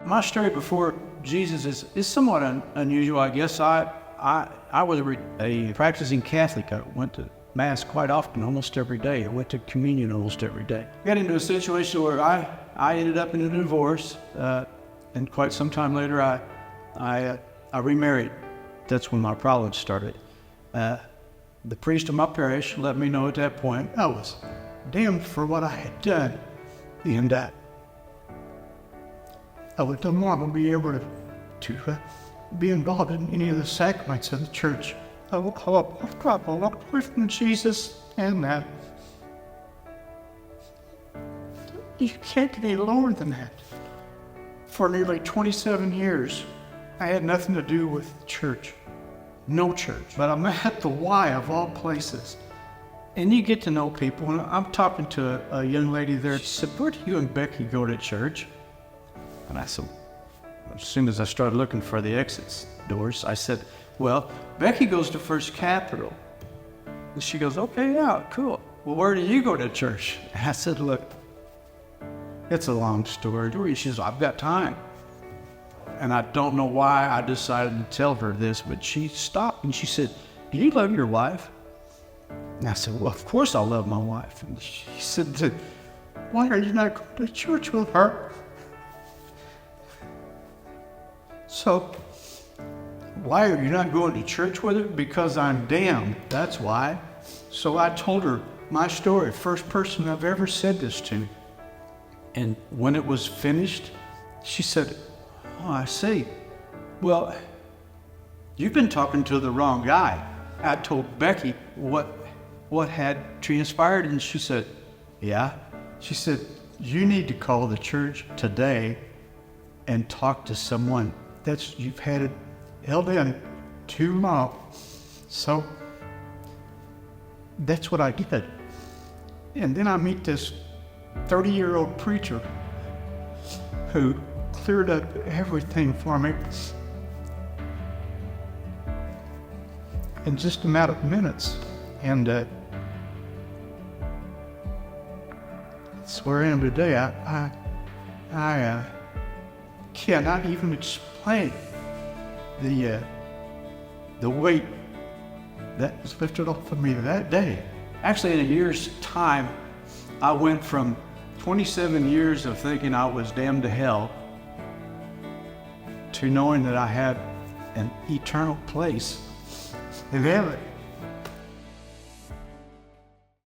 My story before Jesus is somewhat unusual, I guess. I was a practicing Catholic. I went to Mass quite often, almost every day. I went to communion almost every day. Got into a situation where I ended up in a divorce, and quite some time later I remarried. That's when my problems started. The priest of my parish let me know at that point I was damned for what I had done, and I would no longer be able to be involved in any of the sacraments of the church. I walked away from Jesus, and you can't get any lower than that. For nearly 27 years, I had nothing to do with the church. No church. But I'm at the Y of all places. And you get to know people, and I'm talking to a young lady there. She said, "Where do you and Becky go to church?" And I said, as soon as I started looking for the exit doors, I said, "Well, Becky goes to First Capital." And she goes, "Okay, yeah, cool. Well, where do you go to church?" And I said, "Look, it's a long story." She says, "I've got time." And I don't know why I decided to tell her this, but she stopped and she said, "Do you love your wife?" And I said, "Well, of course I love my wife." And she said, "Why are you not going to church with her?" So, "Why are you not going to church with her?" "Because I'm damned, that's why." So I told her my story, first person I've ever said this to. And when it was finished, she said, "Oh, I see. Well, you've been talking to the wrong guy." I told Becky what had transpired, and she said, "Yeah." She said, "You need to call the church today and talk to someone. You've had it held in too long." So that's what I did. And then I meet this 30-year-old preacher who cleared up everything for me in just a matter of minutes. And that's where I am today. I cannot even explain the weight that was lifted off of me that day. Actually, in a year's time, I went from 27 years of thinking I was damned to hell to knowing that I had an eternal place in heaven.